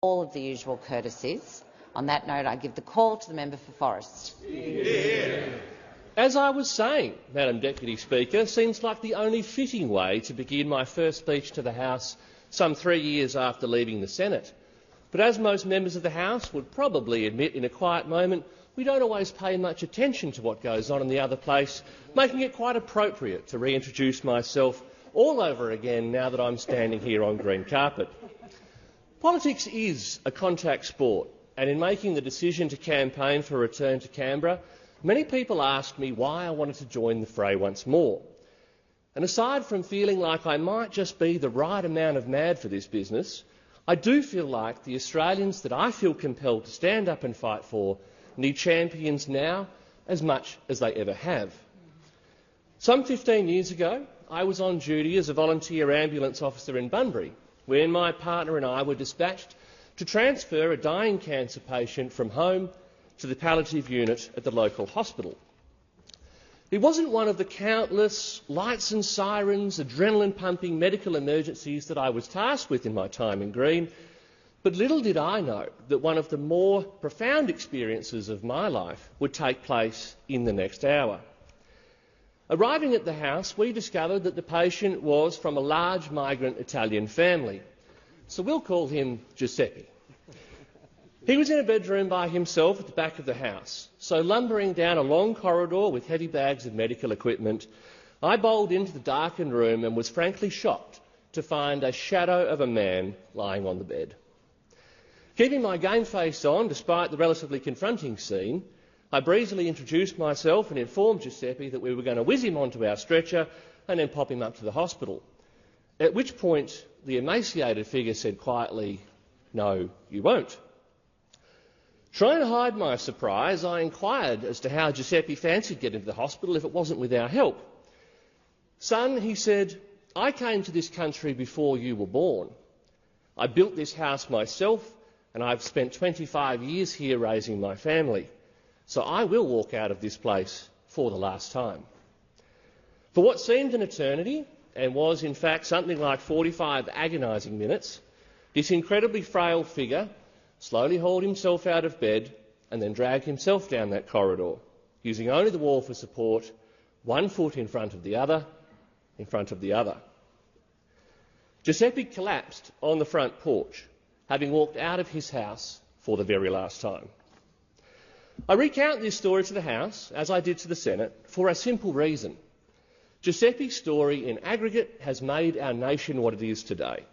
all of the usual courtesies. On that note, I give the call to the member for Forrest. Yeah. As I was saying, Madam Deputy Speaker, seems like the only fitting way to begin my first speech to the House some 3 years after leaving the Senate. But as most members of the House would probably admit in a quiet moment, we don't always pay much attention to what goes on in the other place, making it quite appropriate to reintroduce myself all over again now that I'm standing here on green carpet. Politics is a contact sport, and in making the decision to campaign for a return to Canberra, many people asked me why I wanted to join the fray once more. And aside from feeling like I might just be the right amount of mad for this business, I do feel like the Australians that I feel compelled to stand up and fight for need champions now as much as they ever have. Some 15 years ago, I was on duty as a volunteer ambulance officer in Bunbury, where my partner and I were dispatched to transfer a dying cancer patient from home to the palliative unit at the local hospital. It wasn't one of the countless lights and sirens, adrenaline-pumping medical emergencies that I was tasked with in my time in Green, but little did I know that one of the more profound experiences of my life would take place in the next hour. Arriving at the house, we discovered that the patient was from a large migrant Italian family, so we'll call him Giuseppe. He was in a bedroom by himself at the back of the house, so lumbering down a long corridor with heavy bags of medical equipment, I bowled into the darkened room and was frankly shocked to find a shadow of a man lying on the bed. Keeping my game face on despite the relatively confronting scene, I breezily introduced myself and informed Giuseppe that we were going to whiz him onto our stretcher and then pop him up to the hospital, at which point the emaciated figure said quietly, "No, you won't." Trying to hide my surprise, I inquired as to how Giuseppe fancied getting to the hospital if it wasn't with our help. "Son," he said, "I came to this country before you were born. I built this house myself, and I've spent 25 years here raising my family, so I will walk out of this place for the last time." For what seemed an eternity, and was in fact something like 45 agonising minutes, this incredibly frail figure slowly hauled himself out of bed and then dragged himself down that corridor, using only the wall for support, one foot in front of the other, in front of the other. Giuseppe collapsed on the front porch, having walked out of his house for the very last time. I recount this story to the House, as I did to the Senate, for a simple reason. Giuseppe's story in aggregate has made our nation what it is today.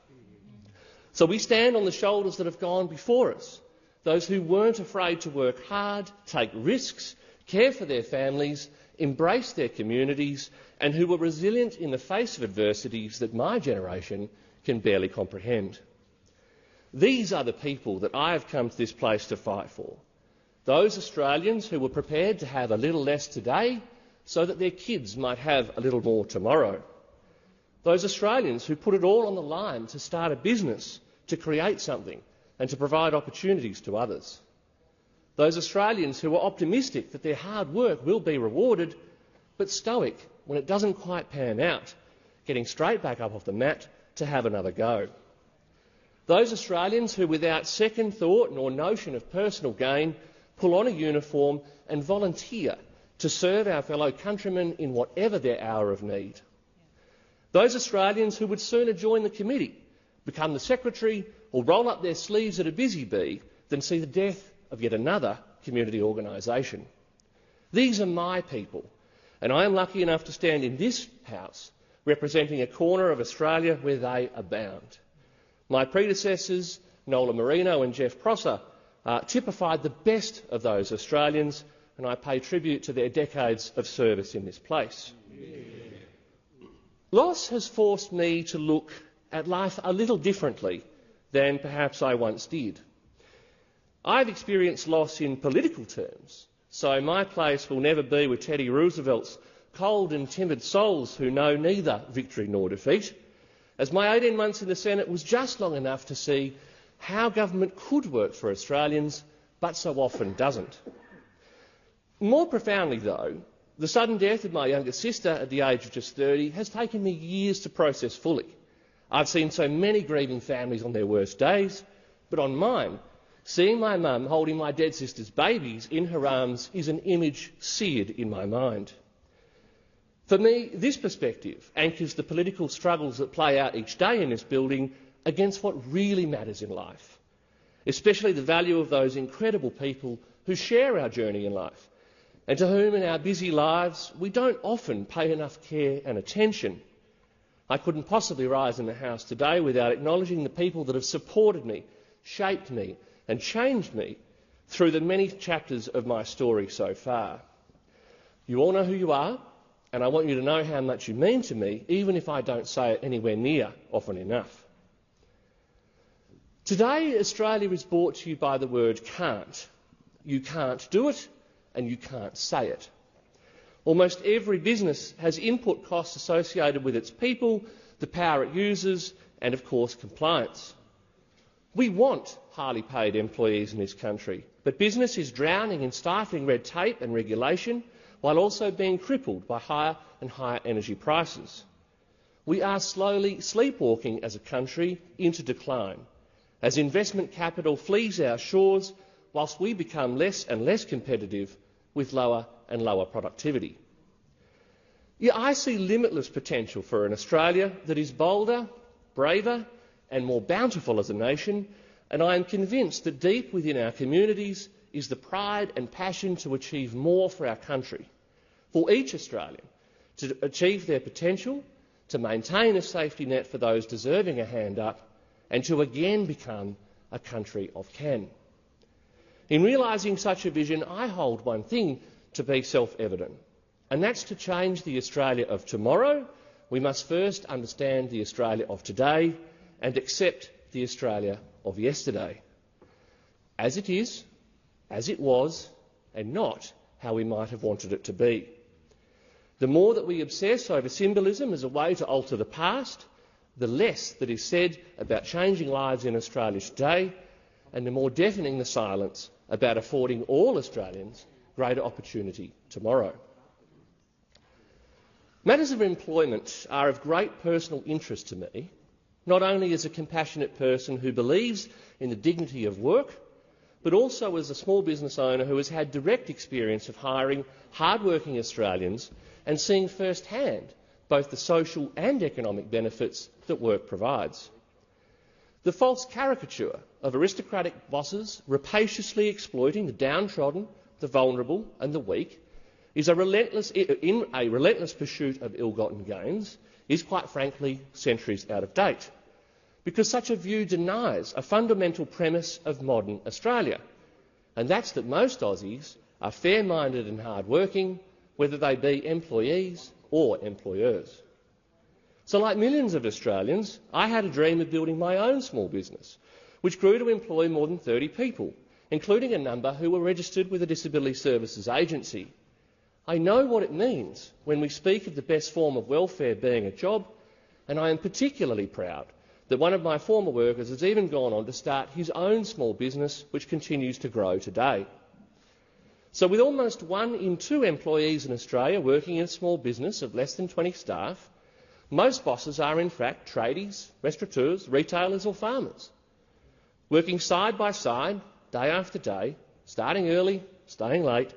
So we stand on the shoulders that have gone before us, those who weren't afraid to work hard, take risks, care for their families, embrace their communities, and who were resilient in the face of adversities that my generation can barely comprehend. These are the people that I have come to this place to fight for. Those Australians who were prepared to have a little less today so that their kids might have a little more tomorrow. Those Australians who put it all on the line to start a business, to create something and to provide opportunities to others. Those Australians who are optimistic that their hard work will be rewarded, but stoic when it doesn't quite pan out, getting straight back up off the mat to have another go. Those Australians who, without second thought nor notion of personal gain, pull on a uniform and volunteer to serve our fellow countrymen in whatever their hour of need. Those Australians who would sooner join the committee, become the secretary or roll up their sleeves at a busy bee than see the death of yet another community organisation. These are my people, and I am lucky enough to stand in this House representing a corner of Australia where they abound. My predecessors, Nola Marino and Jeff Prosser, typified the best of those Australians, and I pay tribute to their decades of service in this place. Loss has forced me to look at life a little differently than perhaps I once did. I've experienced loss in political terms, so my place will never be with Teddy Roosevelt's cold and timid souls who know neither victory nor defeat, as my 18 months in the Senate was just long enough to see how government could work for Australians, but so often doesn't. More profoundly, though, the sudden death of my younger sister at the age of just 30 has taken me years to process fully. I've seen so many grieving families on their worst days, But on mine, seeing my mum holding my dead sister's babies in her arms is an image seared in my mind. For me, this perspective anchors the political struggles that play out each day in this building against what really matters in life, especially the value of those incredible people who share our journey in life and to whom in our busy lives we don't often pay enough care and attention. I couldn't possibly rise in the House today without acknowledging the people that have supported me, shaped me and changed me through the many chapters of my story so far. You all know who you are, and I want you to know how much you mean to me, even if I don't say it anywhere near often enough. Today, Australia is brought to you by the word can't. You can't do it, and you can't say it. Almost every business has input costs associated with its people, the power it uses, and of course compliance. We want highly paid employees in this country, but business is drowning in stifling red tape and regulation, while also being crippled by higher and higher energy prices. We are slowly sleepwalking as a country into decline, as investment capital flees our shores, whilst we become less and less competitive with lower and lower productivity. Yeah, I see limitless potential for an Australia that is bolder, braver and more bountiful as a nation, and I am convinced that deep within our communities is the pride and passion to achieve more for our country, for each Australian to achieve their potential, to maintain a safety net for those deserving a hand up, and to again become a country of can. In realising such a vision, I hold one thing to be self-evident, and that's to change the Australia of tomorrow. We must first understand the Australia of today and accept the Australia of yesterday, as it is, as it was, and not how we might have wanted it to be. The more that we obsess over symbolism as a way to alter the past, the less that is said about changing lives in Australia today, and the more deafening the silence about affording all Australians greater opportunity tomorrow. Matters of employment are of great personal interest to me, not only as a compassionate person who believes in the dignity of work, but also as a small business owner who has had direct experience of hiring hard-working Australians and seeing firsthand both the social and economic benefits that work provides. The false caricature of aristocratic bosses rapaciously exploiting the downtrodden, the vulnerable and the weak is in a relentless pursuit of ill-gotten gains is, quite frankly, centuries out of date, because such a view denies a fundamental premise of modern Australia, and that's that most Aussies are fair-minded and hard-working, whether they be employees or employers. So, like millions of Australians, I had a dream of building my own small business, which grew to employ more than 30 people, including a number who were registered with a Disability Services Agency. I know what it means when we speak of the best form of welfare being a job, and I am particularly proud that one of my former workers has even gone on to start his own small business, which continues to grow today. So with almost 1 in 2 employees in Australia working in a small business of less than 20 staff, most bosses are in fact tradies, restaurateurs, retailers or farmers, working side by side, day after day, starting early, staying late.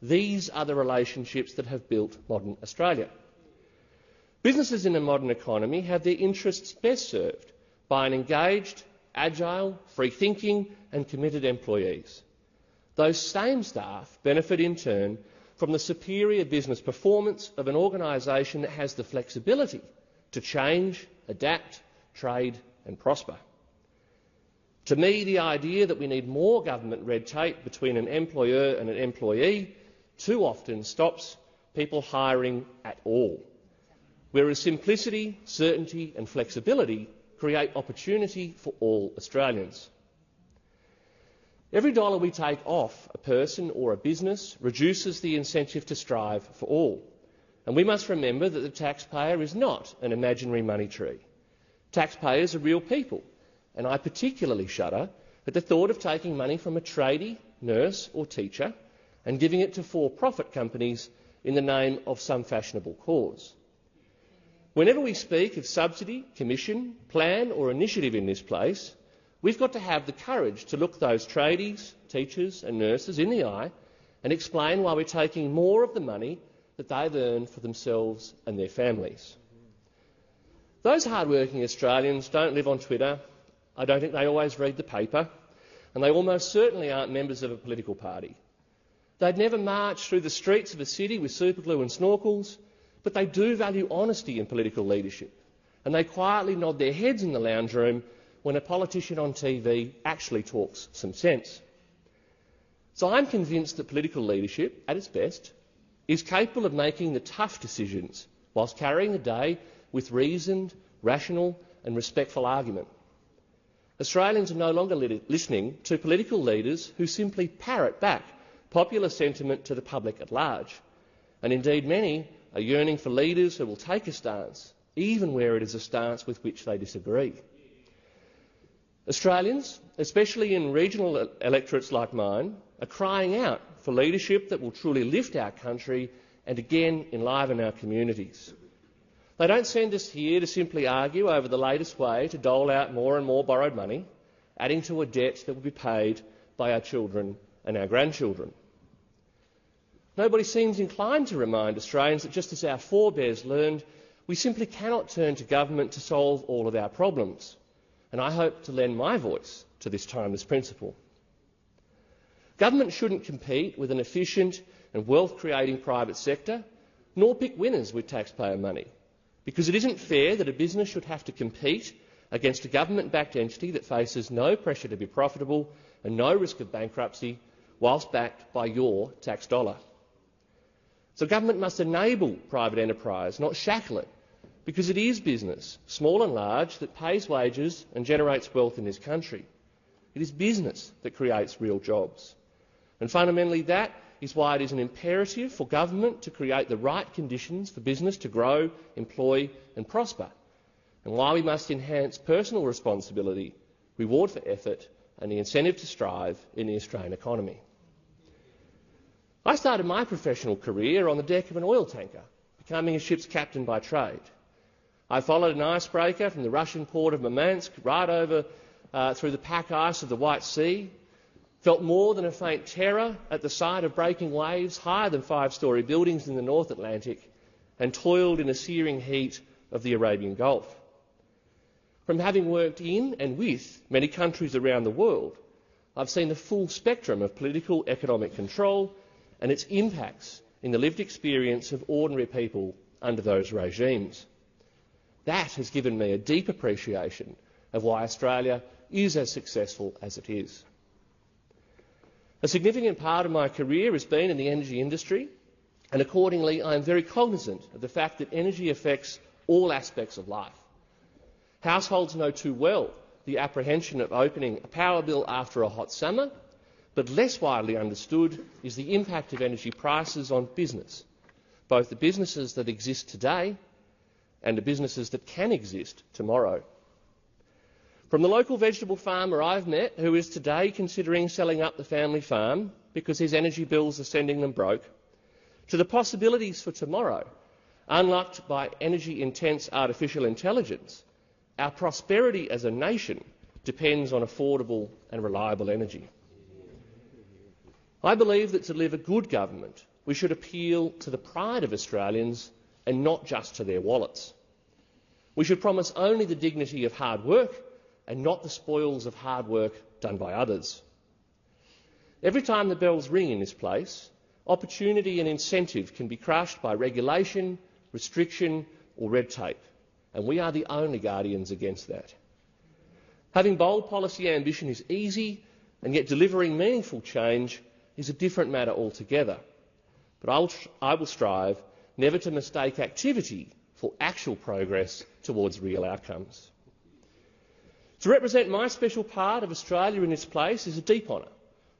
These are the relationships that have built modern Australia. Businesses in a modern economy have their interests best served by an engaged, agile, free-thinking and committed employees. Those same staff benefit in turn from the superior business performance of an organisation that has the flexibility to change, adapt, trade and prosper. To me, the idea that we need more government red tape between an employer and an employee too often stops people hiring at all, whereas simplicity, certainty and flexibility create opportunity for all Australians. Every dollar we take off a person or a business reduces the incentive to strive for all, and we must remember that the taxpayer is not an imaginary money tree. Taxpayers are real people, and I particularly shudder at the thought of taking money from a tradie, nurse or teacher and giving it to for-profit companies in the name of some fashionable cause. Whenever we speak of subsidy, commission, plan or initiative in this place, we've got to have the courage to look those tradies, teachers and nurses in the eye and explain why we're taking more of the money that they've earned for themselves and their families. Those hard-working Australians don't live on Twitter. I don't think they always read the paper, and they almost certainly aren't members of a political party. They'd never march through the streets of a city with superglue and snorkels, but they do value honesty in political leadership, and they quietly nod their heads in the lounge room when a politician on TV actually talks some sense. So I'm convinced that political leadership, at its best, is capable of making the tough decisions whilst carrying the day with reasoned, rational and respectful argument. Australians are no longer listening to political leaders who simply parrot back popular sentiment to the public at large, and indeed many are yearning for leaders who will take a stance, even where it is a stance with which they disagree. Australians, especially in regional electorates like mine, are crying out for leadership that will truly lift our country and again enliven our communities. They don't send us here to simply argue over the latest way to dole out more and more borrowed money, adding to a debt that will be paid by our children and our grandchildren. Nobody seems inclined to remind Australians that, just as our forebears learned, we simply cannot turn to government to solve all of our problems, and I hope to lend my voice to this timeless principle. Government shouldn't compete with an efficient and wealth-creating private sector, nor pick winners with taxpayer money, because it isn't fair that a business should have to compete against a government-backed entity that faces no pressure to be profitable and no risk of bankruptcy, whilst backed by your tax dollar. So government must enable private enterprise, not shackle it, because it is business, small and large, that pays wages and generates wealth in this country. It is business that creates real jobs. And fundamentally that is why it is an imperative for government to create the right conditions for business to grow, employ and prosper, and why we must enhance personal responsibility, reward for effort and the incentive to strive in the Australian economy. I started my professional career on the deck of an oil tanker, becoming a ship's captain by trade. I followed an icebreaker from the Russian port of Murmansk right over through the pack ice of the White Sea, felt more than a faint terror at the sight of breaking waves higher than 5-storey buildings in the North Atlantic, and toiled in the searing heat of the Arabian Gulf. From having worked in and with many countries around the world, I've seen the full spectrum of political economic control and its impacts in the lived experience of ordinary people under those regimes. That has given me a deep appreciation of why Australia is as successful as it is. A significant part of my career has been in the energy industry, and accordingly I am very cognisant of the fact that energy affects all aspects of life. Households know too well the apprehension of opening a power bill after a hot summer, but less widely understood is the impact of energy prices on business, both the businesses that exist today and the businesses that can exist tomorrow. From the local vegetable farmer I've met, who is today considering selling up the family farm because his energy bills are sending them broke, to the possibilities for tomorrow, unlocked by energy-intense artificial intelligence, our prosperity as a nation depends on affordable and reliable energy. I believe that to deliver good government, we should appeal to the pride of Australians and not just to their wallets. We should promise only the dignity of hard work and not the spoils of hard work done by others. Every time the bells ring in this place, opportunity and incentive can be crushed by regulation, restriction or red tape, and we are the only guardians against that. Having bold policy ambition is easy, and yet delivering meaningful change is a different matter altogether. But I will strive never to mistake activity for actual progress towards real outcomes. To represent my special part of Australia in this place is a deep honour,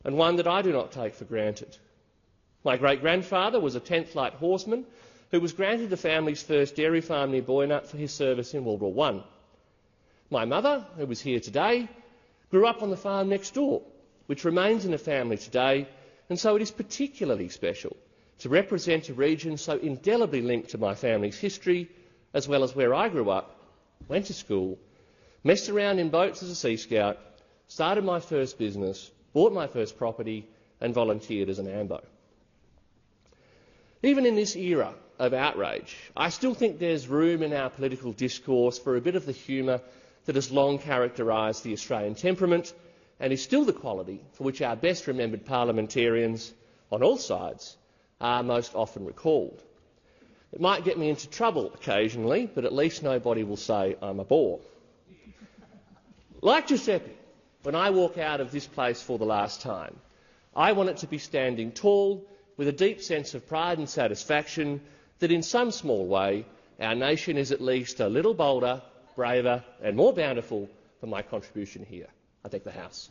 and one that I do not take for granted. My great-grandfather was a 10th Light Horseman who was granted the family's first dairy farm near Boynut for his service in World War I. My mother, who is here today, grew up on the farm next door, which remains in the family today, and so it is particularly special to represent a region so indelibly linked to my family's history, as well as where I grew up, went to school, messed around in boats as a Sea Scout, started my first business, bought my first property and volunteered as an AMBO. Even in this era of outrage, I still think there's room in our political discourse for a bit of the humour that has long characterised the Australian temperament and is still the quality for which our best remembered parliamentarians on all sides are most often recalled. It might get me into trouble occasionally, but at least nobody will say I'm a bore. Like Giuseppe, when I walk out of this place for the last time, I want it to be standing tall with a deep sense of pride and satisfaction that in some small way our nation is at least a little bolder, braver and more bountiful for my contribution here. I thank the House.